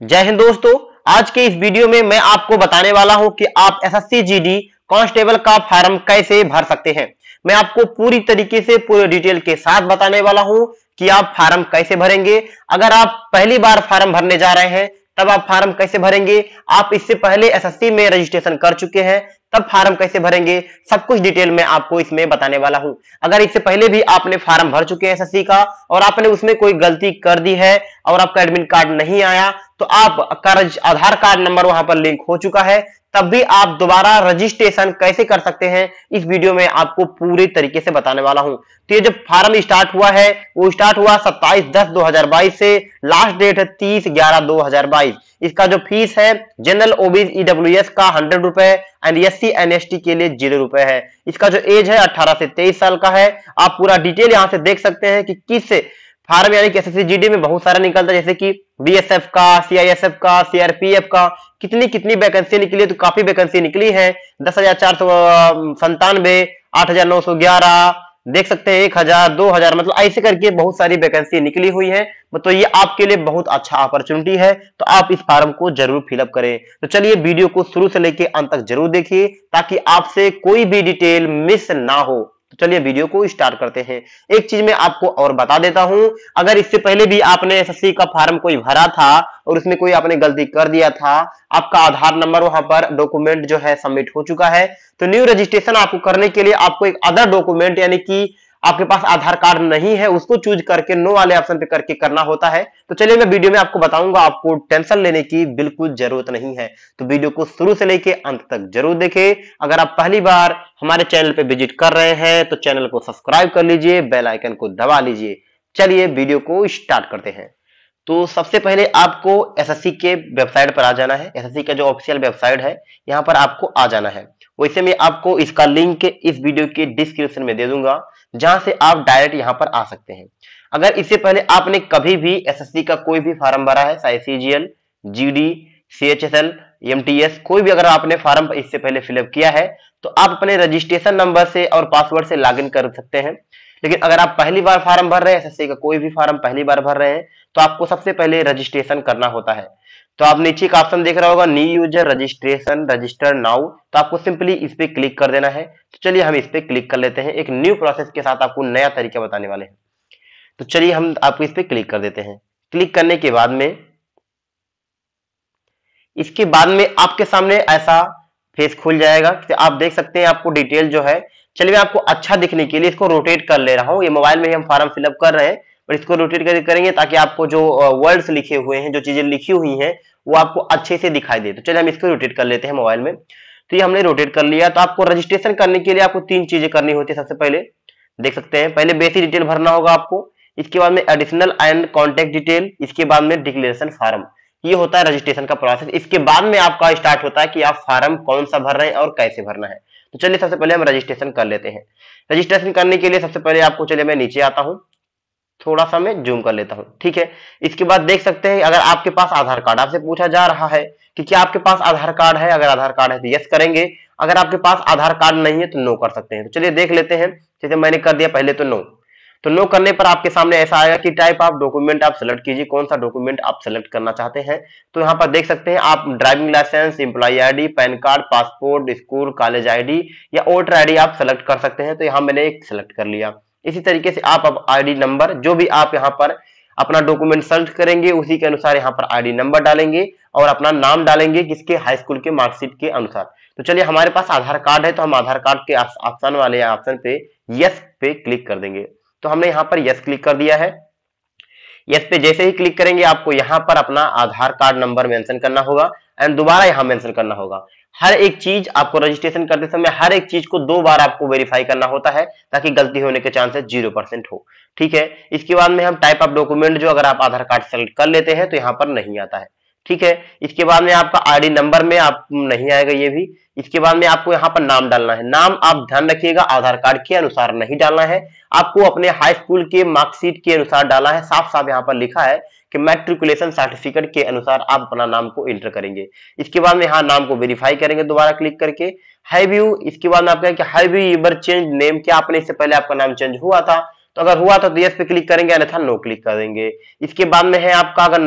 जय हिंद दोस्तों। आज के इस वीडियो में मैं आपको बताने वाला हूं कि आप एसएससी जीडी कांस्टेबल का फॉर्म कैसे भर सकते हैं। मैं आपको पूरी तरीके से पूरे डिटेल के साथ बताने वाला हूं कि आप फॉर्म कैसे भरेंगे। अगर आप पहली बार फॉर्म भरने जा रहे हैं तब आप फॉर्म कैसे भरेंगे, आप इससे पहले एसएससी में रजिस्ट्रेशन कर चुके हैं तब फॉर्म कैसे भरेंगे, सब कुछ डिटेल में आपको इसमें बताने वाला हूं। अगर इससे पहले भी आपने फॉर्म भर चुके हैं एसएससी का और आपने उसमें कोई गलती कर दी है और आपका एडमिट कार्ड नहीं आया तो आपका आधार कार्ड नंबर वहां पर लिंक हो चुका है, तब भी आप दोबारा रजिस्ट्रेशन कैसे कर सकते हैं इस वीडियो में आपको पूरी तरीके से बताने वाला हूं। तो ये जब फॉर्म स्टार्ट हुआ है वो स्टार्ट हुआ 27/10/2022 से, लास्ट डेट है 30/11/2022। इसका जो फीस है जनरल ओबीसी ईडब्ल्यूएस का 100 रुपए एंड एससी एनएसटी के लिए 0 रुपए है। इसका जो एज है 18 से 23 साल का है। आप पूरा डिटेल यहां से देख सकते हैं कि किस फार्म यानी कि एसएससी जीडी में बहुत सारा निकलता है, जैसे कि बीएसएफ का, सीआईएसएफ का, सीआरपीएफ का, कितनी कितनी वैकेंसी निकली है। तो काफी वैकेंसी निकली है, 10,497, 8,911, देख सकते हैं 1,000, 2,000, मतलब ऐसे करके बहुत सारी वैकेंसी निकली हुई है। तो ये आपके लिए बहुत अच्छा अपॉर्चुनिटी है, तो आप इस फॉर्म को जरूर फिलअप करें। तो चलिए वीडियो को शुरू से लेके अंत तक जरूर देखिए ताकि आपसे कोई भी डिटेल मिस ना हो। तो चलिए वीडियो को स्टार्ट करते हैं। एक चीज मैं आपको और बता देता हूं, अगर इससे पहले भी आपने एसएससी का फॉर्म कोई भरा था और उसमें कोई आपने गलती कर दिया था, आपका आधार नंबर वहां पर डॉक्यूमेंट जो है सबमिट हो चुका है, तो न्यू रजिस्ट्रेशन आपको करने के लिए आपको एक अदर डॉक्यूमेंट यानी कि आपके पास आधार कार्ड नहीं है उसको चूज करके नो वाले ऑप्शन पे करके करना होता है। तो चलिए मैं वीडियो में आपको बताऊंगा, आपको टेंशन लेने की बिल्कुल जरूरत नहीं है। तो वीडियो को शुरू से लेके अंत तक जरूर देखें। अगर आप पहली बार हमारे चैनल पे विजिट कर रहे हैं तो चैनल को सब्सक्राइब कर लीजिए, बेल आइकन को दबा लीजिए। चलिए वीडियो को स्टार्ट करते हैं। तो सबसे पहले आपको एसएससी के वेबसाइट पर आ जाना है। एसएससी का जो ऑफिशियल वेबसाइट है यहाँ पर आपको आ जाना है। वैसे मैं आपको इसका लिंक इस वीडियो के डिस्क्रिप्शन में दे दूंगा जहां से आप डायरेक्ट यहां पर आ सकते हैं। अगर इससे पहले आपने कभी भी एसएससी का कोई भी फॉर्म भरा है, चाहे सीजीएल, जीडी, सीएचएसएल, एमटीएस, कोई भी अगर आपने फॉर्म इससे पहले फिलअप किया है तो आप अपने रजिस्ट्रेशन नंबर से और पासवर्ड से लॉगिन कर सकते हैं। लेकिन अगर आप पहली बार फॉर्म भर रहे हैं, एसएससी का कोई भी फॉर्म पहली बार भर रहे हैं, तो आपको सबसे पहले रजिस्ट्रेशन करना होता है। तो आप नीचे का ऑप्शन देख रहा होगा new user registration, register now, तो आपको सिंपली इस पे क्लिक कर देना है। तो चलिए हम इस पे क्लिक कर लेते हैं। एक न्यू प्रोसेस के साथ आपको नया तरीका बताने वाले हैं। तो चलिए हम आपको इस पे क्लिक कर देते हैं। क्लिक करने के बाद में इसके बाद में आपके सामने ऐसा फेस खुल जाएगा। आप देख सकते हैं आपको डिटेल जो है। चलिए मैं आपको अच्छा दिखने के लिए इसको रोटेट कर ले रहा हूं। ये मोबाइल में ही हम फॉर्म फिलअप कर रहे हैं और इसको रोटेट करेंगे ताकि आपको जो वर्ड्स लिखे हुए हैं, जो चीजें लिखी हुई हैं, वो आपको अच्छे से दिखाई दे। तो चलिए हम इसको रोटेट कर लेते हैं मोबाइल में। तो ये हमने रोटेट कर लिया। तो आपको रजिस्ट्रेशन करने के लिए आपको 3 चीजें करनी होती है। सबसे पहले देख सकते हैं, पहले बेसिक डिटेल भरना होगा आपको, इसके बाद में एडिशनल एंड कॉन्टेक्ट डिटेल, इसके बाद में डिक्लेरेशन फॉर्म। ये होता है रजिस्ट्रेशन का प्रोसेस। इसके बाद में आपका स्टार्ट होता है कि आप फॉर्म कौन सा भर रहे हैं और कैसे भरना है। तो चलिए सबसे पहले हम रजिस्ट्रेशन कर लेते हैं। रजिस्ट्रेशन करने के लिए सबसे पहले आपको, चलिए मैं नीचे आता हूं, थोड़ा सा मैं जूम कर लेता हूं, ठीक है। इसके बाद देख सकते हैं अगर आपके पास आधार कार्ड, आपसे पूछा जा रहा है कि क्या आपके पास आधार कार्ड है। अगर आधार कार्ड है तो यस करेंगे, अगर आपके पास आधार कार्ड नहीं है तो नो कर सकते हैं। तो चलिए देख लेते हैं। जैसे मैंने कर दिया पहले तो नो। तो नो करने पर आपके सामने ऐसा आएगा कि टाइप ऑफ डॉक्यूमेंट आप सेलेक्ट कीजिए, कौन सा डॉक्यूमेंट आप सेलेक्ट करना चाहते हैं। तो यहाँ पर देख सकते हैं आप driving licence, employ ID, PAN card, passport, school college ID या वोटर आईडी आप सेलेक्ट कर सकते हैं। तो यहाँ मैंने एक सेलेक्ट कर लिया। इसी तरीके से आप अब आईडी नंबर, जो भी आप यहाँ पर अपना डॉक्यूमेंट सर्च करेंगे उसी के अनुसार यहाँ पर आईडी नंबर डालेंगे और अपना नाम डालेंगे किसके, हाई स्कूल के मार्कशीट के अनुसार। तो चलिए हमारे पास आधार कार्ड है तो हम आधार कार्ड के ऑप्शन वाले ऑप्शन पे यस पे क्लिक कर देंगे। तो हमने यहाँ पर यस क्लिक कर दिया है। यस पे जैसे ही क्लिक करेंगे आपको यहाँ पर अपना आधार कार्ड नंबर मेंशन करना होगा एंड दोबारा यहाँ मेंशन करना होगा। हर एक चीज आपको रजिस्ट्रेशन करते समय हर एक चीज को 2 बार आपको वेरीफाई करना होता है ताकि गलती होने के चांसेस 0% हो, ठीक है। इसके बाद में हम टाइप ऑफ डॉक्यूमेंट, जो अगर आप आधार कार्ड सेलेक्ट कर लेते हैं तो यहाँ पर नहीं आता है, ठीक है। इसके बाद में आपका आईडी नंबर में आप नहीं आएगा ये भी। इसके बाद में आपको यहाँ पर नाम डालना है। नाम आप ध्यान रखिएगा आधार कार्ड के अनुसार नहीं डालना है, आपको अपने हाई स्कूल के मार्कशीट के अनुसार डालना है। साफ साफ यहाँ पर लिखा है कि मैट्रिकुलेशन सर्टिफिकेट के अनुसार आप अपना नाम को एंटर करेंगे। इसके बाद में यहाँ नाम को वेरीफाई करेंगे दोबारा क्लिक करके। हैव यू, इसके बाद में आप कहेंगे have you ever change name, क्या आपने इससे पहले आपका नाम चेंज हुआ था। तो अगर हुआ था तो यस पे क्लिक करेंगे, अन्यथा नो क्लिक कर देंगे। इसके बाद में है आपका अगर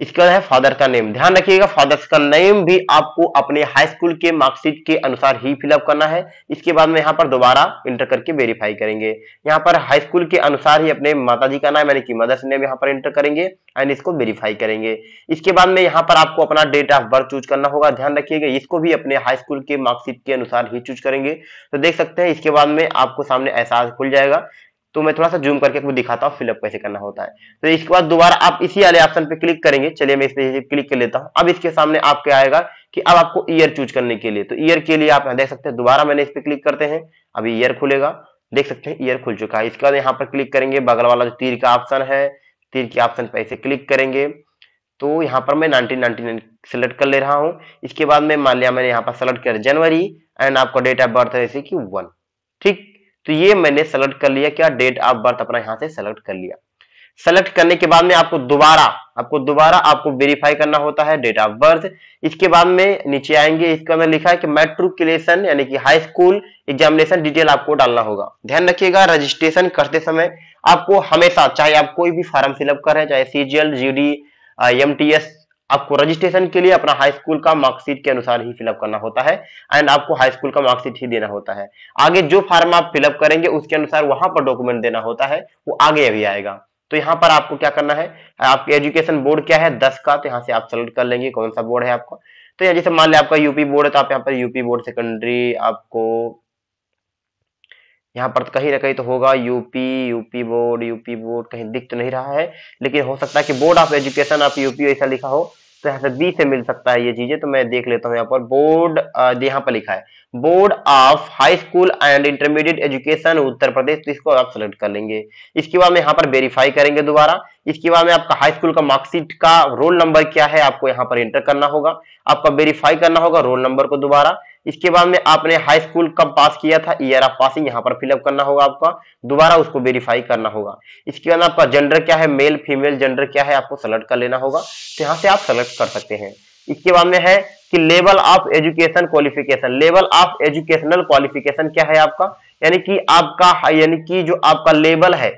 इसके बाद है फादर का नेम। ध्यान रखिएगा फादर्स का नेम भी आपको अपने हाई स्कूल के मार्कशीट के अनुसार ही फिलअप करना है। इसके बाद में यहाँ पर दोबारा इंटर करके वेरीफाई करेंगे। यहाँ पर हाई स्कूल के अनुसार ही अपने माताजी का नाम यानी कि मदर्स नेम यहाँ पर इंटर करेंगे एंड इसको वेरीफाई करेंगे। इसके बाद में यहाँ पर आपको अपना डेट ऑफ बर्थ चूज करना होगा। ध्यान रखिएगा इसको भी अपने हाई स्कूल के मार्कशीट के अनुसार ही चूज करेंगे। तो देख सकते हैं इसके बाद में आपको सामने ऐसा खुल जाएगा। तो मैं थोड़ा सा जूम करके आपको दिखाता हूँ फिलअप कैसे करना होता है। तो इसके बाद दोबारा आप इसी वाले ऑप्शन पे क्लिक करेंगे। चलिए मैं इस पे क्लिक कर लेता हूँ। अब इसके सामने आपके आएगा कि अब आपको ईयर चूज करने के लिए, तो ईयर के लिए आप यहाँ देख सकते हैं दोबारा मैंने इस पे क्लिक करते हैं, अभी ईयर खुलेगा। देख सकते हैं ईयर खुल चुका है। इसके बाद यहाँ पर क्लिक करेंगे, बगल वाला जो तीर का ऑप्शन है, तीर के ऑप्शन पे ऐसे क्लिक करेंगे। तो यहाँ पर मैं 1999 सेलेक्ट कर ले रहा हूँ। इसके बाद में मान लिया मैंने यहाँ पर सेलेक्ट किया जनवरी एंड आपका डेट ऑफ बर्थ है जैसे कि 1। ठीक, तो ये मैंने सेलेक्ट कर लिया, क्या डेट ऑफ बर्थ अपना यहां से सेलेक्ट कर लिया। सेलेक्ट करने के बाद में आपको दोबारा आपको वेरीफाई करना होता है डेट ऑफ बर्थ। इसके बाद में नीचे आएंगे, इसके अंदर लिखा है कि मैट्रिकुलेशन यानी कि हाई स्कूल एग्जामिनेशन डिटेल आपको डालना होगा। ध्यान रखिएगा रजिस्ट्रेशन करते समय आपको हमेशा, चाहे आप कोई भी फॉर्म फिलअप करें, चाहे सीजीएल, जीडी, एमटीएस, आपको रजिस्ट्रेशन के लिए अपना हाई स्कूल का मार्कशीट के अनुसार ही फिलअप करना होता है एंड आपको हाई स्कूल का मार्कशीट ही देना होता है। आगे जो फॉर्म आप फिलअप करेंगे उसके अनुसार वहां पर डॉक्यूमेंट देना होता है, वो आगे अभी आएगा। तो यहाँ पर आपको क्या करना है, आपके एजुकेशन बोर्ड क्या है 10 का, तो यहाँ से आप सेलेक्ट कर लेंगे कौन सा बोर्ड है आपका। तो यहाँ जैसे मान लिया आपका यूपी बोर्ड है, तो आप यहाँ पर यूपी बोर्ड सेकेंडरी, आपको यहाँ पर कहीं ना कहीं तो होगा यूपी बोर्ड कहीं दिख तो नहीं रहा है, लेकिन हो सकता है कि board of education of UP ऐसा लिखा हो, तो यहाँ से बी से मिल सकता है ये चीजें। तो मैं देख लेता हूँ यहाँ पर बोर्ड, यहाँ पर लिखा है board of high school and intermediate education Uttar Pradesh, तो इसको आप सेलेक्ट कर लेंगे। इसके बाद में यहाँ पर वेरीफाई करेंगे दोबारा। इसके बाद में आपका हाई स्कूल का मार्कशीट का रोल नंबर क्या है आपको यहाँ पर एंटर करना होगा, आपका वेरीफाई करना होगा रोल नंबर को दोबारा। इसके बाद में आपने हाई स्कूल कब पास किया था, ईयर ऑफ पासिंग यहाँ पर फिलअप करना होगा आपका, दोबारा उसको वेरीफाई करना होगा। इसके बाद आपका जेंडर क्या है, मेल फीमेल जेंडर क्या है आपको सेलेक्ट कर लेना होगा, तो यहाँ से आप सेलेक्ट कर सकते हैं। इसके बाद में है कि level of education qualification, level of educational qualification क्या है आपका, यानी कि जो आपका लेवल है,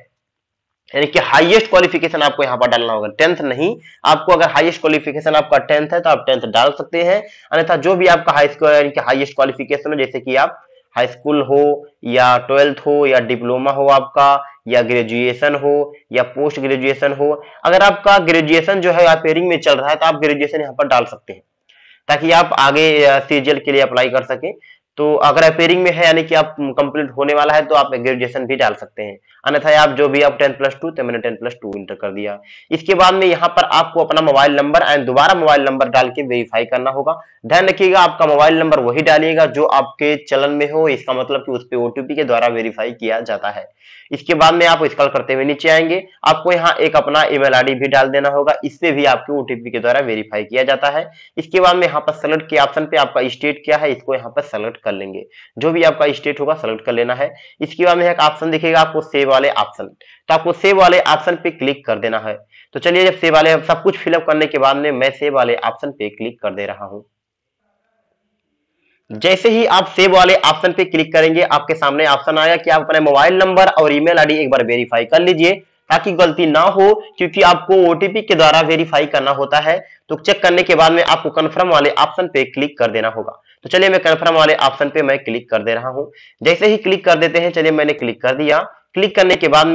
यानी कि हाईएस्ट क्वालिफिकेशन आपको यहाँ पर डालना होगा। 10th नहीं, आपको अगर हाईएस्ट क्वालिफिकेशन आपका 10th है तो आप 10th डाल सकते हैं, अन्यथा जो भी आपका हाई स्कूल यानी कि हाईएस्ट क्वालिफिकेशन हो, जैसे कि आप हाई स्कूल हो या 12th हो या डिप्लोमा हो आपका, या ग्रेजुएशन हो या पोस्ट ग्रेजुएशन हो। अगर आपका ग्रेजुएशन जो है अपेयरिंग में चल रहा है तो आप ग्रेजुएशन यहाँ पर डाल सकते हैं, ताकि आप आगे सीजीएल के लिए अप्लाई कर सकें। तो अगर अपेयरिंग में है यानी कि आप कंप्लीट होने वाला है तो आप ग्रेजुएशन भी डाल सकते हैं, अन्यथा आप जो भी आप 10+2, तो मैंने 10+2 इंटर कर दिया। इसके बाद में यहाँ पर आपको अपना मोबाइल नंबर एंड दोबारा मोबाइल नंबर डाल के वेरीफाई करना होगा। ध्यान रखिएगा आपका मोबाइल नंबर वही डालिएगा जो आपके चलन में हो, इसका मतलब कि उस पर ओटीपी के द्वारा वेरीफाई किया जाता है। इसके बाद में आप स्क्रॉल करते हुए नीचे आएंगे, आपको यहाँ एक अपना ईमेल आईडी भी डाल देना होगा, इससे भी आपके ओटीपी के द्वारा वेरीफाई किया जाता है। इसके बाद में यहाँ पर सेलेक्ट के ऑप्शन पे आपका स्टेट क्या है इसको यहाँ पर सेलेक्ट कर लेंगे, जो भी आपका स्टेट होगा सेलेक्ट कर लेना है। इसके बाद में एक ऑप्शन दिखेगा आपको सेव वाले ऑप्शन, तो आपको सेव वाले ऑप्शन पे क्लिक कर देना है। तो चलिए जब सेव वाले सब कुछ फिलअप करने के बाद में मैं सेव वाले ऑप्शन पे क्लिक कर दे रहा हूँ। जैसे ही आप सेव वाले ऑप्शन पे क्लिक करेंगे आपके सामने ऑप्शन आएगा कि आप अपने मोबाइल नंबर और ईमेल आईडी एक बार वेरीफाई कर लीजिए, ताकि गलती ना हो, क्योंकि आपको ओटीपी के द्वारा वेरीफाई करना होता है। तो चेक करने के बाद में आपको कंफर्म वाले ऑप्शन पे क्लिक कर देना होगा। तो चलिए मैं कंफर्म वाले ऑप्शन पे मैं क्लिक कर दे रहा हूं। जैसे ही क्लिक कर देते हैं, चलिए मैंने क्लिक कर दिया। क्लिक करने के बाद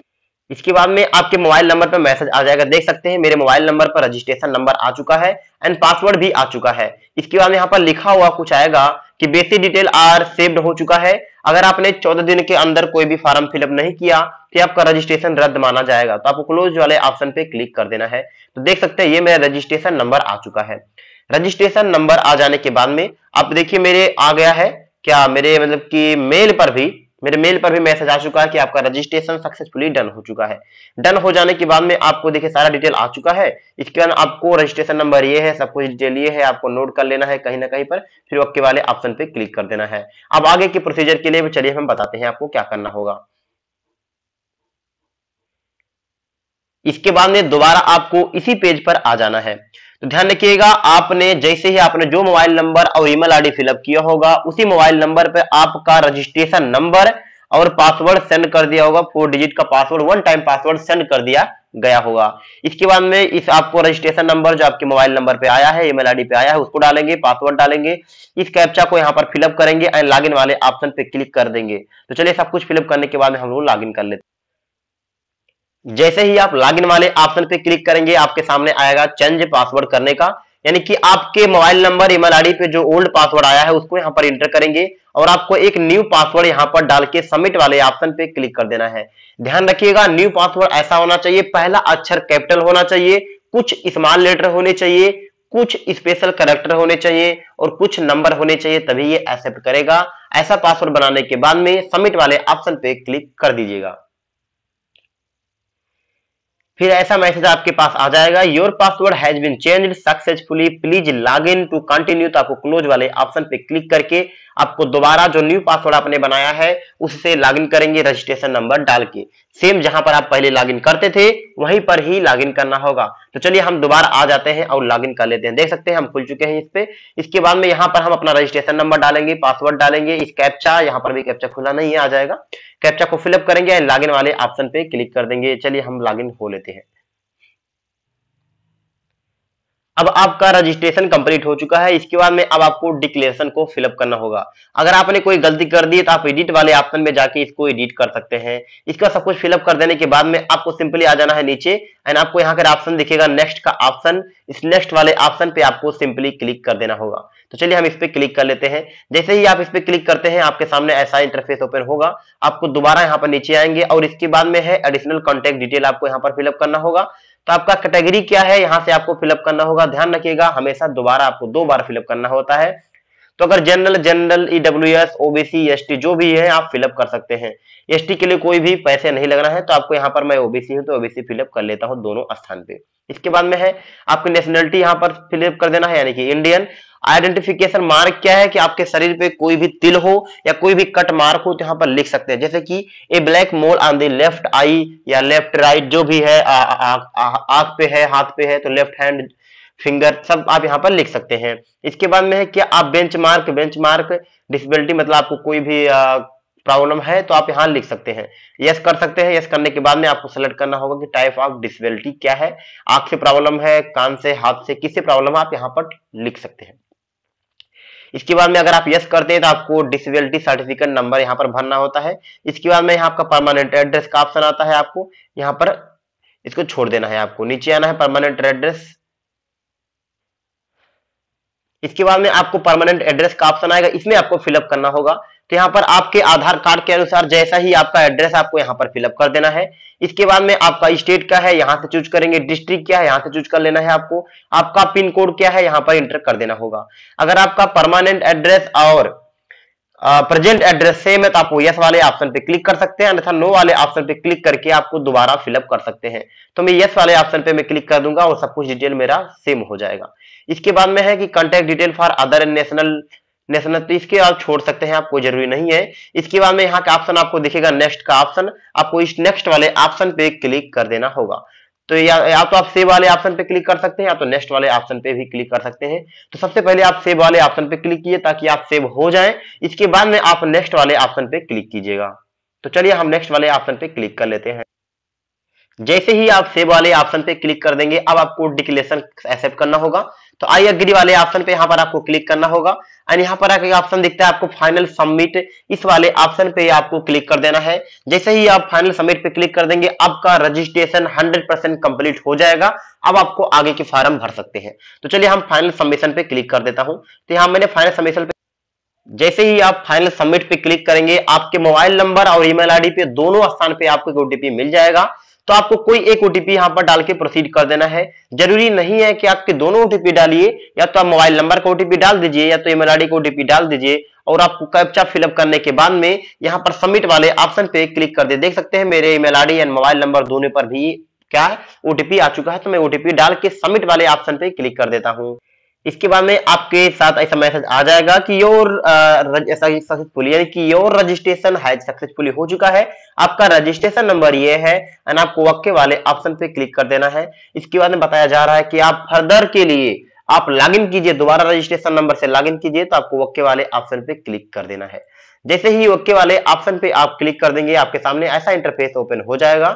इसके बाद में आपके मोबाइल नंबर पर मैसेज आ जाएगा। देख सकते हैं मेरे मोबाइल नंबर पर रजिस्ट्रेशन नंबर आ चुका है एंड पासवर्ड भी आ चुका है। इसके बाद यहाँ पर लिखा हुआ कुछ आएगा कि बेसिक डिटेल आर सेव्ड हो चुका है। अगर आपने 14 दिन के अंदर कोई भी फॉर्म फिलअप नहीं किया तो आपका रजिस्ट्रेशन रद्द माना जाएगा। तो आपको क्लोज वाले ऑप्शन पे क्लिक कर देना है। तो देख सकते हैं ये मेरा रजिस्ट्रेशन नंबर आ चुका है। रजिस्ट्रेशन नंबर आ जाने के बाद में आप देखिए मेरे आ गया है क्या, मेरे मतलब कि मेरे मेल पर भी मैसेज आ चुका है कि आपका रजिस्ट्रेशन सक्सेसफुली डन हो चुका है। डन हो जाने के बाद में आपको देखिए सारा डिटेल आ चुका है। इसके बाद आपको रजिस्ट्रेशन नंबर ये है, सब कुछ डिटेल ये है, आपको नोट कर लेना है कहीं ना कहीं पर, फिर ओके वाले ऑप्शन पे क्लिक कर देना है। अब आगे के प्रोसीजर के लिए चलिए हम बताते हैं आपको क्या करना होगा। इसके बाद में दोबारा आपको इसी पेज पर आ जाना है। तो ध्यान रखिएगा आपने जैसे ही आपने जो मोबाइल नंबर और ईमेल आईडी फिलअप किया होगा उसी मोबाइल नंबर पे आपका रजिस्ट्रेशन नंबर और पासवर्ड सेंड कर दिया होगा। 4 डिजिट का पासवर्ड, 1 टाइम पासवर्ड सेंड कर दिया गया होगा। इसके बाद में इस आपको रजिस्ट्रेशन नंबर जो आपके मोबाइल नंबर पे आया है, ईमेल आईडी पे आया है, उसको डालेंगे, पासवर्ड डालेंगे, इस कैप्चा को यहाँ पर फिलअप करेंगे एंड लॉगिन वाले ऑप्शन पे क्लिक कर देंगे। तो चलिए सब कुछ फिलअप करने के बाद हम लोग लॉगिन कर लेते हैं। जैसे ही आप लॉगिन वाले ऑप्शन पे क्लिक करेंगे आपके सामने आएगा चेंज पासवर्ड करने का, यानी कि आपके मोबाइल नंबर ईमेल आईडी पे जो ओल्ड पासवर्ड आया है उसको यहाँ पर इंटर करेंगे और आपको एक न्यू पासवर्ड यहाँ पर डाल के सबमिट वाले ऑप्शन पे क्लिक कर देना है। ध्यान रखिएगा न्यू पासवर्ड ऐसा होना चाहिए, पहला अक्षर कैपिटल होना चाहिए, कुछ स्मॉल लेटर होने चाहिए, कुछ स्पेशल कैरेक्टर होने चाहिए और कुछ नंबर होने चाहिए, तभी ये एक्सेप्ट करेगा। ऐसा पासवर्ड बनाने के बाद में सबमिट वाले ऑप्शन पे क्लिक कर दीजिएगा। फिर ऐसा मैसेज आपके पास आ जाएगा, your password has been changed successfully, please log in to continue. तो आपको क्लोज वाले ऑप्शन पे क्लिक करके आपको दोबारा जो न्यू पासवर्ड आपने बनाया है उससे लॉगिन करेंगे रजिस्ट्रेशन नंबर डाल के। सेम जहां पर आप पहले लॉगिन करते थे वहीं पर ही लॉगिन करना होगा। तो चलिए हम दोबारा आ जाते हैं और लॉगिन कर लेते हैं। देख सकते हैं हम खुल चुके हैं इस पे। इसके बाद में यहाँ पर हम अपना रजिस्ट्रेशन नंबर डालेंगे, पासवर्ड डालेंगे, इस कैप्चा, यहाँ पर भी कैप्चा खुला नहीं है, आ जाएगा, कैप्चा को फिलअप करेंगे, लॉगिन वाले ऑप्शन पे क्लिक कर देंगे। चलिए हम लॉगिन हो लेते हैं। अब आपका रजिस्ट्रेशन कंप्लीट हो चुका है। इसके बाद में अब आपको डिक्लेरेशन को फिलअप करना होगा। अगर आपने कोई गलती कर दी है तो आप एडिट वाले ऑप्शन में जाके इसको एडिट कर सकते हैं। इसका सब कुछ फिलअप कर देने के बाद में आपको सिंपली आ जाना है नीचे एंड आपको यहाँ का ऑप्शन दिखेगा नेक्स्ट का ऑप्शन, इस नेक्स्ट वाले ऑप्शन पे आपको सिंपली क्लिक कर देना होगा। तो चलिए हम इस पे क्लिक कर लेते हैं। जैसे ही आप इस पे क्लिक करते हैं आपके सामने ऐसा इंटरफेस ओपन होगा। आपको दोबारा यहाँ पर नीचे आएंगे और इसके बाद में है एडिशनल कॉन्टेक्ट डिटेल, आपको यहाँ पर फिलअप करना होगा। तो आपका कैटेगरी क्या है यहाँ से आपको फिलअप करना होगा। ध्यान रखिएगा हमेशा दोबारा आपको 2 बार फिलअप करना होता है। तो अगर जनरल, ईडब्ल्यूएस, ओबीसी, एसटी जो भी है आप फिलअप कर सकते हैं। एसटी के लिए कोई भी पैसे नहीं लगना है। तो आपको यहाँ पर मैं ओबीसी हूँ तो ओबीसी फिलअप कर लेता हूँ दोनों स्थान पे। इसके बाद में है आपकी नेशनलिटी यहाँ पर फिलअप कर देना है, यानी कि इंडियन। आइडेंटिफिकेशन मार्क क्या है कि आपके शरीर पे कोई भी तिल हो या कोई भी कट मार्क हो तो यहाँ पर लिख सकते हैं, जैसे कि a black mole on the left eye या लेफ्ट राइट जो भी है, आंख पे है, हाथ पे है तो लेफ्ट हैंड फिंगर, सब आप यहाँ पर लिख सकते हैं। इसके बाद में है कि आप बेंचमार्क डिसेबिलिटी, मतलब आपको कोई भी प्रॉब्लम है तो आप यहाँ लिख सकते हैं, यस कर सकते हैं। यस करने के बाद में आपको सेलेक्ट करना होगा कि टाइप ऑफ डिसेबिलिटी क्या है, आंख से प्रॉब्लम है, कान से, हाथ से, किससे प्रॉब्लम है आप यहाँ पर लिख सकते हैं। इसके बाद में अगर आप यस करते हैं तो आपको डिसेबिलिटी सर्टिफिकेट नंबर यहाँ पर भरना होता है। इसके बाद में यहाँ आपका परमानेंट एड्रेस का ऑप्शन आता है, आपको यहाँ पर इसको छोड़ देना है, आपको नीचे आना है परमानेंट एड्रेस। इसके बाद में आपको परमानेंट एड्रेस का ऑप्शन आएगा, इसमें आपको फिलअप करना होगा। तो यहाँ पर आपके आधार कार्ड के अनुसार जैसा ही आपका एड्रेस आपको यहाँ पर फिलअप कर देना है। इसके बाद में आपका स्टेट क्या है यहाँ से चूज करेंगे, डिस्ट्रिक्ट क्या है यहाँ से चूज कर लेना है आपको, आपका पिन कोड क्या है यहाँ पर इंटर कर देना होगा। अगर आपका परमानेंट एड्रेस और प्रेजेंट एड्रेस सेम है तो आप यस वाले ऑप्शन पे क्लिक कर सकते हैं, अन्यथा नो वाले ऑप्शन पे क्लिक करके आपको दोबारा फिलअप कर सकते हैं। तो मैं यस वाले ऑप्शन पे मैं क्लिक कर दूंगा और सब कुछ डिटेल मेरा सेम हो जाएगा। इसके बाद में है कि contact detail for other national, तो इसके आप छोड़ सकते हैं, आपको जरूरी नहीं है। इसके बाद में यहाँ का ऑप्शन आपको दिखेगा नेक्स्ट का ऑप्शन, आपको इस नेक्स्ट वाले ऑप्शन पे क्लिक कर देना होगा। तो या तो आप सेव वाले ऑप्शन पे क्लिक कर सकते हैं या तो नेक्स्ट वाले ऑप्शन पे भी क्लिक कर सकते हैं। तो सबसे पहले आप सेव वाले ऑप्शन पे क्लिक कीजिए ताकि आप सेव हो जाएं। इसके बाद में आप नेक्स्ट वाले ऑप्शन पे क्लिक कीजिएगा। तो चलिए हम नेक्स्ट वाले ऑप्शन पे क्लिक कर लेते हैं। जैसे ही आप सेव वाले ऑप्शन पे क्लिक कर देंगे अब आपको डिक्लेरेशन एक्सेप्ट करना होगा। तो आई एग्री वाले ऑप्शन पे यहाँ पर आपको क्लिक करना होगा एंड यहाँ पर एक ऑप्शन दिखता है आपको फाइनल सबमिट, इस वाले ऑप्शन पे आपको क्लिक कर देना है। जैसे ही आप फाइनल सबमिट पे क्लिक कर देंगे आपका रजिस्ट्रेशन 100% कंप्लीट हो जाएगा। अब आपको आगे के फॉर्म भर सकते हैं। तो चलिए हम फाइनल सबमिशन पे क्लिक कर देता हूं। तो यहाँ मैंने फाइनल सबमिशन पे, जैसे ही आप फाइनल सबमिट पे क्लिक करेंगे आपके मोबाइल नंबर और ईमेल आईडी पे दोनों स्थान पे आपको एक ओटीपी मिल जाएगा। तो आपको कोई एक ओटीपी यहाँ पर डाल के प्रोसीड कर देना है। जरूरी नहीं है कि आपके दोनों ओटीपी डालिए, या तो आप मोबाइल नंबर का ओटीपी डाल दीजिए या तो ईमेल आईडी का ओटीपी डाल दीजिए और आपको कैप्चा फिलअप करने के बाद में यहाँ पर सबमिट वाले ऑप्शन पे क्लिक कर दे। देख सकते हैं मेरे email ID and mobile number दोनों पर भी क्या है ओटीपी आ चुका है। तो मैं ओटीपी डाल के सबमिट वाले ऑप्शन पे क्लिक कर देता हूँ। इसके बाद में आपके साथ ऐसा मैसेज आ जाएगा कि योर सक्सेसफुली, यानी कि योर रजिस्ट्रेशन हैज सक्सेसफुली हो चुका है। आपका रजिस्ट्रेशन नंबर ये है एंड आपको ओके वाले ऑप्शन पे क्लिक कर देना है। इसके बाद में बताया जा रहा है कि आप फर्दर के लिए आप लॉगिन कीजिए, दोबारा रजिस्ट्रेशन नंबर से लॉगिन कीजिए। तो आपको ओके वाले ऑप्शन पे क्लिक कर देना है। जैसे ही ओके वाले ऑप्शन पे आप क्लिक कर देंगे आपके सामने ऐसा इंटरफेस ओपन हो जाएगा।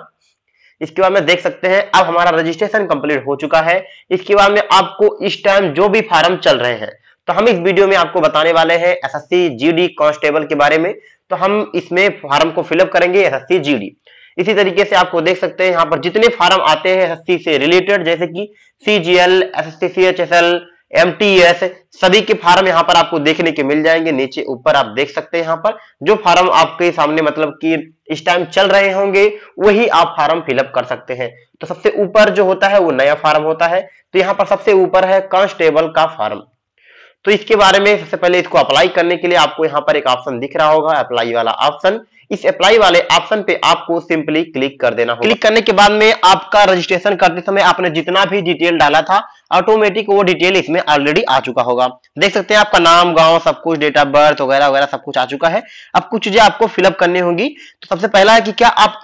इसके बाद में देख सकते हैं अब हमारा रजिस्ट्रेशन कंप्लीट हो चुका है। इसके बाद में आपको इस टाइम जो भी फार्म चल रहे हैं, तो हम इस वीडियो में आपको बताने वाले हैं एसएससी जीडी कांस्टेबल के बारे में। तो हम इसमें फार्म को फिलअप करेंगे एसएससी जीडी। इसी तरीके से आपको देख सकते हैं यहाँ पर जितने फार्म आते हैं एसएससी से रिलेटेड, जैसे कि सीजीएल, एसएससी सीएचएसएल, एमटीएस, सभी के फार्म यहाँ पर आपको देखने के मिल जाएंगे। नीचे ऊपर आप देख सकते हैं यहाँ पर जो फार्म आपके सामने मतलब कि इस टाइम चल रहे होंगे वही आप फार्म फिलअप कर सकते हैं। तो सबसे ऊपर जो होता है वो नया फार्म होता है। तो यहाँ पर सबसे ऊपर है कांस्टेबल का फार्म। तो इसके बारे में सबसे पहले इसको अप्लाई करने के लिए आपको यहाँ पर एक ऑप्शन दिख रहा होगा, अप्लाई वाला ऑप्शन। इस अप्लाई वाले ऑप्शन पे आपको सिंपली क्लिक कर देना होगा। क्लिक करने के बाद में आपका रजिस्ट्रेशन करते समय आपने जितना भी डिटेल डाला था ऑटोमेटिक वो डिटेल इसमें ऑलरेडी आ चुका होगा। देख सकते हैं आपका नाम, गांव, सब कुछ, डेट ऑफ बर्थ वगैरह वगैरह सब कुछ आ चुका है। अब कुछ चीजें आपको फिलअप करनी होंगी। तो सबसे पहला है कि क्या आप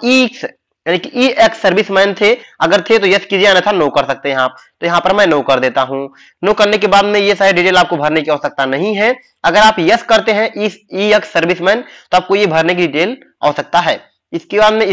यानी कि ई एक्स सर्विसमैन थे, अगर थे तो यस कीजिए, अन्यथा नो कर सकते हैं आप। तो यहाँ पर मैं नो कर देता हूं। नो करने के बाद में ये सारी डिटेल आपको भरने की आवश्यकता नहीं है। अगर आप यस करते हैं इस ई एक्स सर्विसमैन तो आपको ये भरने की डिटेल आवश्यकता है। इसके बाद में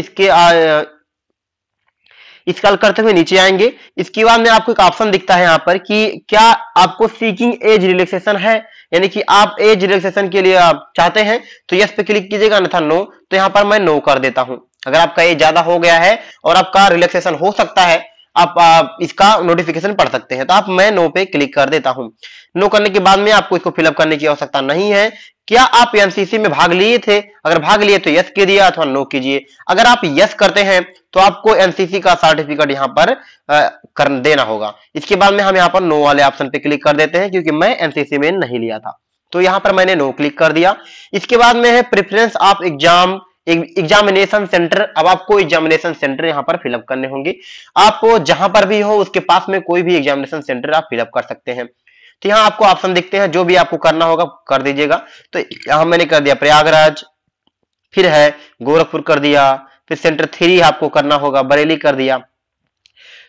इसका करते हुए नीचे आएंगे। इसके बाद में आपको एक ऑप्शन दिखता है यहाँ पर कि क्या आपको सीकिंग एज रिलैक्सेशन है, यानी कि आप एज रिलैक्सेशन के लिए आप चाहते हैं तो यस पे क्लिक कीजिएगा, अन्यथा नो। तो यहाँ पर मैं नो कर देता हूं। अगर आपका एज ज्यादा हो गया है और आपका रिलैक्सेशन हो सकता है, आप इसका नोटिफिकेशन पढ़ सकते हैं, तो आप मैं नो पे क्लिक कर देता हूं। नो करने के बाद में आपको इसको फिलअप करने की आवश्यकता नहीं है। क्या आप एनसीसी में भाग लिए थे, अगर भाग लिए तो यस कीजिए अथवा नो कीजिए। अगर आप यस करते हैं तो आपको एनसीसी का सर्टिफिकेट यहाँ पर कर देना होगा। इसके बाद में हम यहाँ पर नो वाले ऑप्शन पे क्लिक कर देते हैं, क्योंकि मैं एनसीसी में नहीं लिया था। तो यहाँ पर मैंने नो क्लिक कर दिया। इसके बाद में है प्रेफरेंस ऑफ एग्जामिनेशन सेंटर। अब आपको एग्जामिनेशन सेंटर यहाँ पर फिलअप करने होंगे। आप जहां पर भी हो उसके पास में कोई भी एग्जामिनेशन सेंटर आप फिलअप कर सकते हैं। तो यहाँ आपको ऑप्शन दिखते हैं, जो भी आपको करना होगा कर दीजिएगा। तो यहाँ मैंने कर दिया प्रयागराज, फिर है गोरखपुर कर दिया, फिर सेंटर 3 आपको करना होगा, बरेली कर दिया।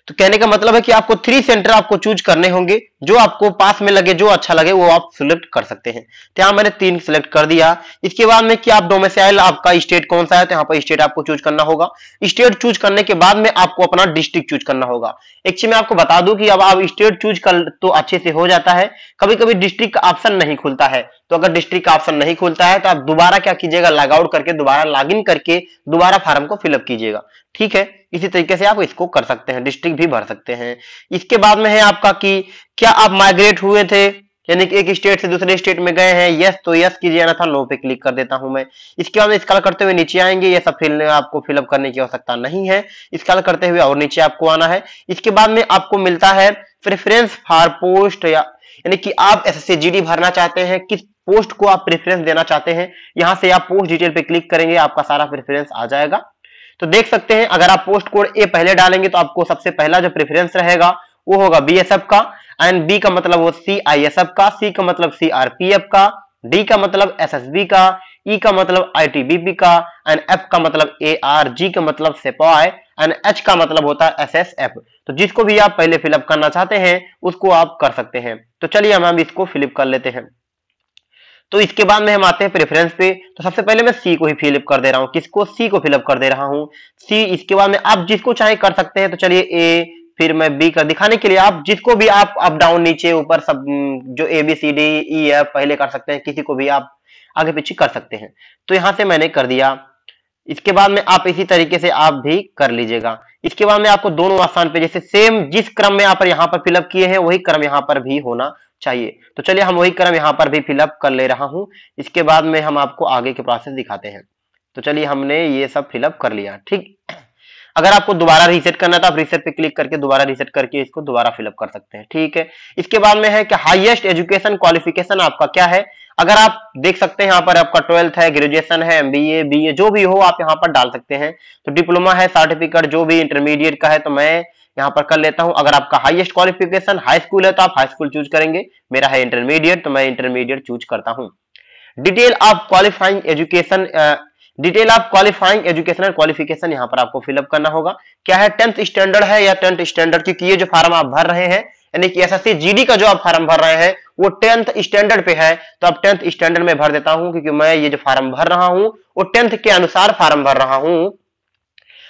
तो कहने का मतलब है कि आपको 3 सेंटर आपको चूज करने होंगे, जो आपको पास में लगे, जो अच्छा लगे वो आप सिलेक्ट कर सकते हैं। तो यहाँ मैंने 3 सिलेक्ट कर दिया। इसके बाद में कि आप डोमिसाइल आपका स्टेट कौन सा है, तो यहाँ पर स्टेट आपको चूज करना होगा। स्टेट चूज करने के बाद में आपको अपना डिस्ट्रिक्ट चूज करना होगा। एक चीज मैं आपको बता दूं कि अब आप स्टेट चूज कर तो अच्छे से हो जाता है, कभी कभी डिस्ट्रिक्ट का ऑप्शन नहीं खुलता है। तो अगर डिस्ट्रिक्ट का ऑप्शन नहीं खुलता है तो आप दोबारा क्या कीजिएगा, लॉग आउट करके दोबारा लॉग इन करके दोबारा फॉर्म को फिलअप कीजिएगा। ठीक है, इसी तरीके से आप इसको कर सकते हैं, डिस्ट्रिक्ट भी भर सकते हैं। इसके बाद में है आपका कि क्या आप माइग्रेट हुए थे, यानी कि एक स्टेट से दूसरे स्टेट में गए हैं, यस तो यस कीजिए, ना था नो पे क्लिक कर देता हूं मैं। इसके बाद इसका करते हुए नीचे आएंगे। ये सब आपको फिलअप करने की आवश्यकता नहीं है। इसका करते हुए और नीचे आपको आना है। इसके बाद में आपको मिलता है प्रेफरेंस फॉर पोस्ट, यानी कि आप एसएससी जीडी भरना चाहते हैं, किस पोस्ट को आप प्रेफरेंस देना चाहते हैं। यहां से आप पोस्ट डिटेल पे क्लिक करेंगे, आपका सारा प्रेफरेंस आ जाएगा। तो देख सकते हैं अगर आप पोस्ट कोड ए पहले डालेंगे तो आपको सबसे पहला जो प्रेफरेंस रहेगा वो होगा बीएसएफ का, एंड बी का मतलब वो सीआईएसएफ का, सी का मतलब सीआरपीएफ का, डी का मतलब एसएसबी का, ई का मतलब आईटीबीपी का, एंड एफ का मतलब एआर, जी का मतलब सिपाही, एंड एच का मतलब होता है एसएसएफ। तो जिसको भी आप पहले फिलअप करना चाहते हैं उसको आप कर सकते हैं। तो चलिए हम इसको फिलअप कर लेते हैं। तो इसके बाद में हम आते हैं प्रेफरेंस पे। तो सबसे पहले मैं सी को ही फिलअप कर दे रहा हूं। किसको? सी को फिलअप कर दे रहा हूं, सी। इसके बाद में आप जिसको चाहे कर सकते हैं। तो चलिए ए, फिर मैं बी कर दिखाने के लिए आप जिसको भी आप अप डाउन नीचे ऊपर सब जो A B C D E F पहले कर सकते हैं, किसी को भी आप आगे पीछे कर सकते हैं। तो यहां से मैंने कर दिया। इसके बाद में आप इसी तरीके से आप भी कर लीजिएगा। इसके बाद में आपको दोनों आसान पे जैसे सेम जिस क्रम में आप यहाँ पर फिलअप किए हैं वही क्रम यहाँ पर भी होना चाहिए। तो चलिए हम वही क्रम यहाँ पर भी फिलअप कर ले रहा हूं। इसके बाद में हम आपको आगे के प्रोसेस दिखाते हैं। तो चलिए हमने ये सब फिलअप कर लिया। ठीक, अगर आपको दोबारा रीसेट करना था आप रीसेट पे क्लिक करके दोबारा रीसेट करके इसको दोबारा फिलअप कर सकते हैं। ठीक है, इसके बाद में है कि हाईएस्ट एजुकेशन क्वालिफिकेशन आपका क्या है। अगर आप देख सकते हैं यहाँ पर आपका 12th है, ग्रेजुएशन है, एमबीए, बीए जो भी हो आप यहाँ पर डाल सकते हैं। तो डिप्लोमा है, सर्टिफिकेट जो भी इंटरमीडिएट का है तो मैं यहाँ पर कर लेता हूँ। अगर आपका हाईएस्ट क्वालिफिकेशन हाई स्कूल है तो आप हाई स्कूल चूज करेंगे। मेरा है इंटरमीडिएट तो मैं इंटरमीडिएट चूज करता हूँ। Detail of qualifying education, detail of qualifying educational qualification यहाँ पर आपको फिलअप करना होगा। क्या है? 10th स्टैंडर्ड है या 10th स्टैंडर्ड, क्योंकि ये जो फार्म आप भर रहे हैं यानी कि एसएससी जीडी का जो आप फार्म भर रहे हैं वो 10th स्टैंडर्ड पे है। तो आप 10th स्टैंडर्ड में भर देता हूं, क्योंकि मैं ये जो फार्म भर रहा हूं वो 10th के अनुसार फार्म भर रहा हूं।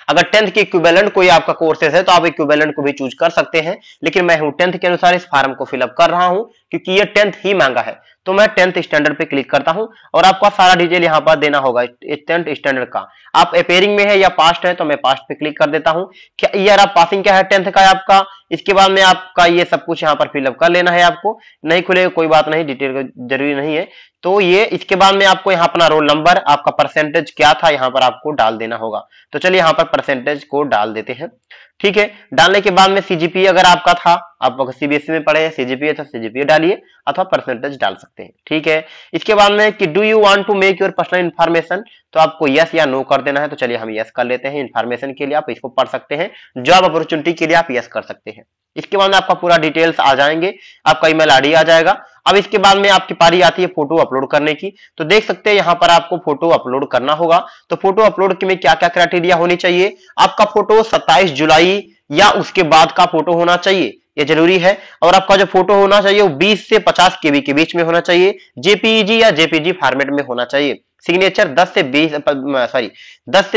अगर 10th के इक्विवेलेंट कोई आपका कोर्सेज है तो आप इक्विवेलेंट को भी चूज कर सकते हैं, लेकिन मैं हूं 10th के अनुसार इस फॉर्म को फिलअप कर रहा हूं क्योंकि ये 10th ही मांगा है। तो मैं 10th स्टैंडर्ड पे क्लिक करता हूं और आपका सारा डिटेल यहां पर देना होगा 10th स्टैंडर्ड का। आप अपेयरिंग में है या पास्ट है तो मैं पास्ट पे क्लिक कर देता हूं। क्या ईयर आप पासिंग क्या है 10th का है आपका, इसके बाद में आपका ये सब कुछ यहां पर फिलअप कर लेना है। आपको नहीं खुलेगा कोई बात नहीं, डिटेल का जरूरी नहीं है। तो ये इसके बाद में आपको यहाँ अपना रोल नंबर, आपका परसेंटेज क्या था यहाँ पर आपको डाल देना होगा। तो चलिए यहाँ पर परसेंटेज को डाल देते हैं। ठीक है, डालने के बाद में सीजीपीए अगर आपका था, आप अगर सीबीएसई में पढ़े सीजीपीए तो सीजीपीए डालिए अथवा परसेंटेज डाल सकते हैं। ठीक है, इसके बाद में कि do you want to make your personal information, तो आपको यस या नो कर देना है। तो चलिए हम यस कर लेते हैं। इन्फॉर्मेशन के लिए आप इसको पढ़ सकते हैं, जॉब अपॉर्चुनिटी के लिए आप यस कर सकते हैं। इसके बाद में आपका पूरा डिटेल्स आ जाएंगे, आपका ईमेल आईडी आ जाएगा। अब इसके बाद में आपकी पारी आती है फोटो अपलोड करने की। तो देख सकते हैं यहाँ पर आपको फोटो अपलोड करना होगा। तो फोटो अपलोड में क्या क्या क्राइटेरिया होनी चाहिए, आपका फोटो 27 जुलाई या उसके बाद का फोटो होना चाहिए, ये जरूरी है। और आपका जो फोटो होना चाहिए वो 20 से 50 केबी के बीच में होना चाहिए, जेपीईजी या जेपीजी फॉर्मेट में होना चाहिए। सिग्नेचर 10 से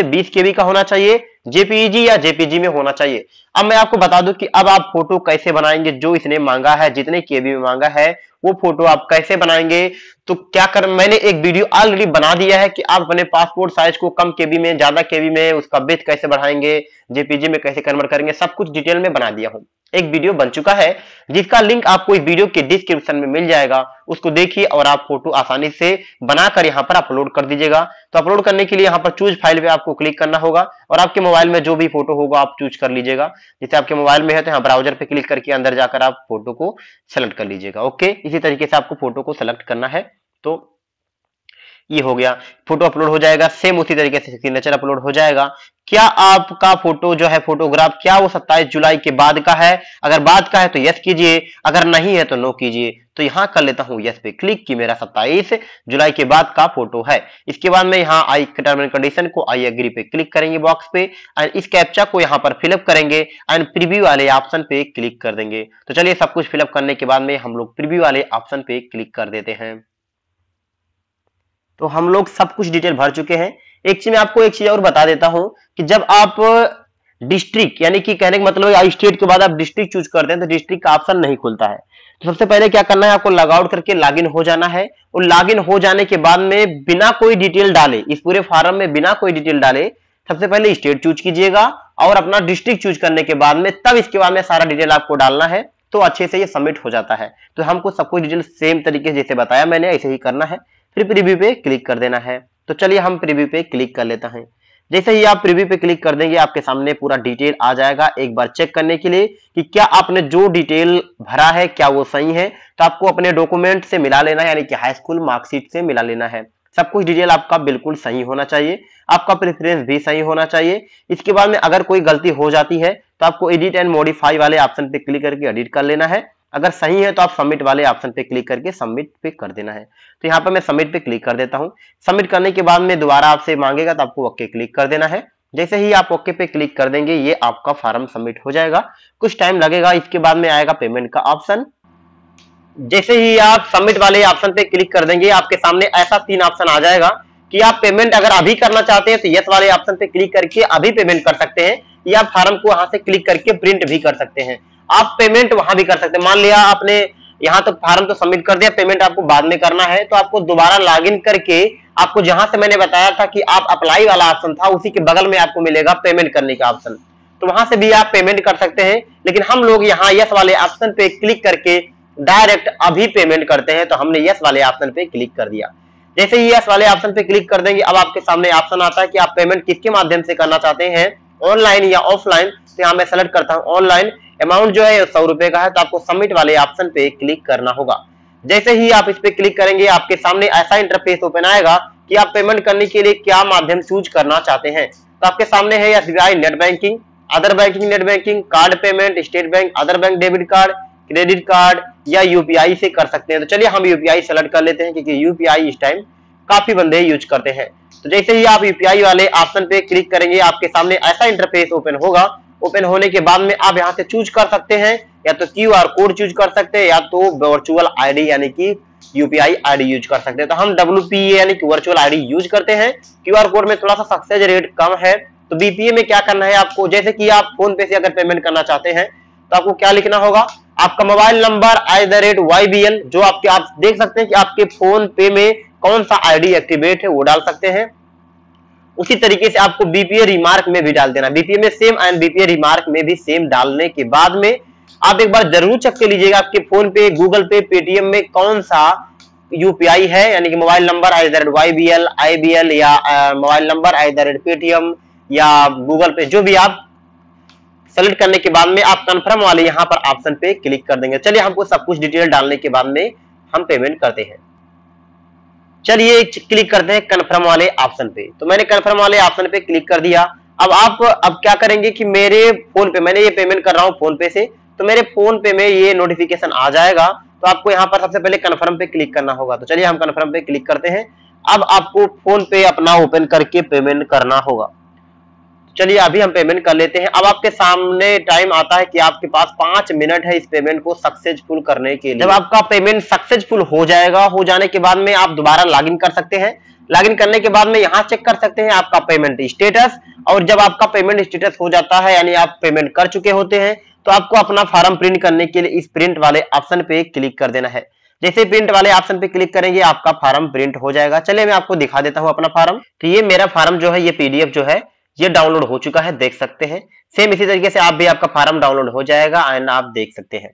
20 केबी का होना चाहिए, जेपीईजी या जेपीजी में होना चाहिए। अब मैं आपको बता दूं कि अब आप फोटो कैसे बनाएंगे, जो इसने मांगा है, जितने केबी में मांगा है वो फोटो आप कैसे बनाएंगे। तो क्या कर, मैंने एक वीडियो ऑलरेडी बना दिया है कि आप अपने पासपोर्ट साइज को कम केबी में, ज्यादा केबी में, उसका विड्थ कैसे बढ़ाएंगे, जेपीजी में कैसे कन्वर्ट करेंगे, सब कुछ डिटेल में बना दिया हूं। एक वीडियो बन चुका है जिसका लिंक आपको इस वीडियो के डिस्क्रिप्शन में मिल जाएगा, उसको देखिए और आप फोटो आसानी से बनाकर यहाँ पर अपलोड कर दीजिएगा। तो अपलोड करने के लिए यहाँ पर चूज फाइल पे आपको क्लिक करना होगा और आपके मोबाइल में जो भी फोटो होगा आप चूज कर लीजिएगा। जैसे आपके मोबाइल में है तो यहाँ ब्राउजर पे क्लिक करके अंदर जाकर आप फोटो को सेलेक्ट कर लीजिएगा। ओके, इसी तरीके से आपको फोटो को सेलेक्ट करना है। तो ये हो गया, फोटो अपलोड हो जाएगा। सेम उसी तरीके से सिग्नेचर अपलोड हो जाएगा। क्या आपका फोटो जो है फोटोग्राफ क्या वो 27 जुलाई के बाद का है, अगर बाद का है तो यस कीजिए, अगर नहीं है तो नो कीजिए। तो यहां कर लेता हूं यस पे क्लिक कि मेरा 27 जुलाई के बाद का फोटो है। इसके बाद में यहाँ आई टर्म एंड कंडीशन को आई एग्री पे क्लिक करेंगे बॉक्स पे एंड इस कैप्चा को यहाँ पर फिलअप करेंगे एंड प्रीव्यू वाले ऑप्शन पे क्लिक कर देंगे। तो चलिए सब कुछ फिलअप करने के बाद में हम लोग प्रीव्यू वाले ऑप्शन पे क्लिक कर देते हैं। तो हम लोग सब कुछ डिटेल भर चुके हैं। एक चीज मैं आपको एक चीज और बता देता हूं कि जब आप डिस्ट्रिक्ट यानी कि कहने का मतलब स्टेट के बाद आप डिस्ट्रिक्ट चूज करते हैं तो डिस्ट्रिक्ट का ऑप्शन नहीं खुलता है। तो सबसे पहले क्या करना है, आपको लॉग आउट करके लॉगिन हो जाना है और लॉगिन हो जाने के बाद में बिना कोई डिटेल डाले, इस पूरे फॉर्म में बिना कोई डिटेल डाले सबसे पहले स्टेट चूज कीजिएगा और अपना डिस्ट्रिक्ट चूज करने के बाद में तब इसके बाद में सारा डिटेल आपको डालना है। तो अच्छे से ये सबमिट हो जाता है। तो हमको सब कुछ डिटेल सेम तरीके से जैसे बताया मैंने ऐसे ही करना है, फिर प्रीव्यू पे क्लिक कर देना है। तो चलिए हम प्रीव्यू पे क्लिक कर लेते हैं। जैसे ही आप प्रीव्यू पे क्लिक कर देंगे आपके सामने पूरा डिटेल आ जाएगा एक बार चेक करने के लिए कि क्या आपने जो डिटेल भरा है क्या वो सही है। तो आपको अपने डॉक्यूमेंट से मिला लेना है, यानी कि हाई स्कूल मार्कशीट से मिला लेना है। सब कुछ डिटेल आपका बिल्कुल सही होना चाहिए, आपका प्रेफरेंस भी सही होना चाहिए। इसके बाद में अगर कोई गलती हो जाती है तो आपको एडिट एंड मॉडिफाई वाले ऑप्शन पे क्लिक करके एडिट कर लेना है। अगर सही है तो आप सबमिट वाले ऑप्शन पे क्लिक करके सबमिट पे कर देना है। तो यहाँ पर मैं सबमिट पे क्लिक कर देता हूँ। सबमिट करने के बाद में दोबारा आपसे मांगेगा तो आपको ओके क्लिक कर देना है। जैसे ही आप ओके पे क्लिक कर देंगे ये आपका फॉर्म सबमिट हो जाएगा, कुछ टाइम लगेगा। इसके बाद में आएगा पेमेंट का ऑप्शन। जैसे ही आप सबमिट वाले ऑप्शन पे क्लिक कर देंगे आपके सामने ऐसा 3 ऑप्शन आ जाएगा कि आप पेमेंट अगर अभी करना चाहते हैं तो यस वाले ऑप्शन पे क्लिक करके अभी पेमेंट कर सकते हैं, या फॉर्म को वहां से क्लिक करके प्रिंट भी कर सकते हैं। आप पेमेंट वहां भी कर सकते हैं। मान लिया आपने यहाँ तक फॉर्म तो सबमिट कर दिया, पेमेंट आपको बाद में करना है तो आपको दोबारा लॉगिन करके आपको जहां से मैंने बताया था कि आप अप्लाई वाला ऑप्शन था उसी के बगल में आपको मिलेगा पेमेंट करने का ऑप्शन, तो वहां से भी आप पेमेंट कर सकते हैं। लेकिन हम लोग यहाँ यस वाले ऑप्शन पे क्लिक करके डायरेक्ट अभी पेमेंट करते हैं। तो हमने यस वाले ऑप्शन पे क्लिक कर दिया। जैसे ही यस वाले ऑप्शन पे क्लिक कर देंगे अब आपके सामने ऑप्शन आता है कि आप पेमेंट किसके माध्यम से करना चाहते हैं, ऑनलाइन या ऑफलाइन। तो यहाँ मैं सेलेक्ट करता हूँ ऑनलाइन। अमाउंट जो है 100 रुपए का है। तो आपको सबमिट वाले ऑप्शन पे क्लिक करना होगा। जैसे ही आप इस पे क्लिक करेंगे आपके सामने ऐसा इंटरफेस ओपन आएगा कि आप पेमेंट करने के लिए क्या माध्यम चूज करना चाहते हैं। तो आपके सामने है SBI net banking, other banking net banking, card payment, state bank, other bank debit card, credit card या यूपीआई से कर सकते हैं। तो चलिए हम यूपीआई सेलेक्ट कर लेते हैं क्योंकि यूपीआई इस टाइम काफी बंदे यूज करते हैं। तो जैसे ही आप यूपीआई वाले ऑप्शन पे क्लिक करेंगे आपके सामने ऐसा इंटरफेस ओपन होगा। ओपन होने के बाद में आप यहां से चूज कर सकते हैं, या तो क्यूआर कोड चूज कर सकते हैं या तो वर्चुअल आईडी यानी कि यूपीआई आईडी यूज कर सकते हैं। तो हम WPA यानी कि वर्चुअल आईडी यूज करते हैं। क्यूआर कोड में थोड़ा सा सक्सेस रेट कम है तो बीपीए में क्या करना है आपको, जैसे कि आप फोन पे से अगर पेमेंट करना चाहते हैं तो आपको क्या लिखना होगा, आपका मोबाइल नंबर @YBL, जो आपके आप देख सकते हैं कि आपके फोन पे में कौन सा आईडी एक्टिवेट है वो डाल सकते हैं। उसी तरीके से आपको बीपीए रिमार्क में भी डाल देना, बीपीए में सेम एंड बीपीए रिमार्क में भी सेम डालने के बाद में आप एक बार जरूर चेक कर लीजिएगा आपके फोन पे, गूगल पे, पेटीएम में कौन सा यूपीआई है, यानी कि मोबाइल नंबर @YBL, IBL या मोबाइल नंबर @Paytm या गूगल पे, जो भी आप सेलेक्ट करने के बाद में आप कंफर्म वाले यहाँ पर ऑप्शन पे क्लिक कर देंगे। चलिए हमको सब कुछ डिटेल डालने के बाद में हम पेमेंट करते हैं। चलिए क्लिक करते हैं कंफर्म वाले ऑप्शन पे। तो मैंने कंफर्म वाले ऑप्शन पे क्लिक कर दिया। अब क्या करेंगे कि मेरे फोन पे, मैंने ये पेमेंट कर रहा हूँ फोन पे से, तो मेरे फोन पे में ये नोटिफिकेशन आ जाएगा। तो आपको यहाँ पर सबसे पहले कंफर्म पे क्लिक करना होगा। तो चलिए हम कंफर्म पे क्लिक करते हैं। अब आपको फोन पे अपना ओपन करके पेमेंट करना होगा। चलिए अभी हम पेमेंट कर लेते हैं। अब आपके सामने टाइम आता है कि आपके पास 5 मिनट है इस पेमेंट को सक्सेसफुल करने के लिए। जब आपका पेमेंट सक्सेसफुल हो जाएगा, हो जाने के बाद में आप दोबारा लॉगिन कर सकते हैं। लॉगिन करने के बाद में यहाँ चेक कर सकते हैं आपका पेमेंट स्टेटस, और जब आपका पेमेंट स्टेटस हो जाता है यानी आप पेमेंट कर चुके होते हैं, तो आपको अपना फॉर्म प्रिंट करने के लिए इस प्रिंट वाले ऑप्शन पे क्लिक कर देना है। जैसे प्रिंट वाले ऑप्शन पे क्लिक करेंगे आपका फॉर्म प्रिंट हो जाएगा। चलिए मैं आपको दिखा देता हूं अपना फॉर्म। तो ये मेरा फॉर्म जो है, ये पीडीएफ जो है ये डाउनलोड हो चुका है, देख सकते हैं। सेम इसी तरीके से आप भी आपका फॉर्म डाउनलोड हो जाएगा एंड आप देख सकते हैं।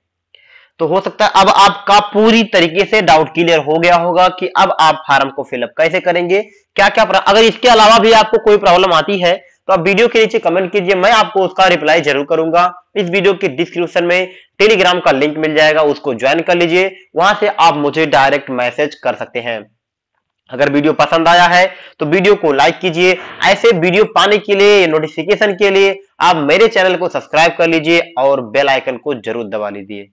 तो हो सकता है अब आपका पूरी तरीके से डाउट क्लियर हो गया होगा कि अब आप फॉर्म को फिलअप कैसे करेंगे, क्या क्या। अगर इसके अलावा भी आपको कोई प्रॉब्लम आती है तो आप वीडियो के नीचे कमेंट कीजिए, मैं आपको उसका रिप्लाई जरूर करूंगा। इस वीडियो के डिस्क्रिप्शन में टेलीग्राम का लिंक मिल जाएगा, उसको ज्वाइन कर लीजिए, वहां से आप मुझे डायरेक्ट मैसेज कर सकते हैं। अगर वीडियो पसंद आया है तो वीडियो को लाइक कीजिए। ऐसे वीडियो पाने के लिए, नोटिफिकेशन के लिए आप मेरे चैनल को सब्सक्राइब कर लीजिए और बेल आइकन को जरूर दबा लीजिए।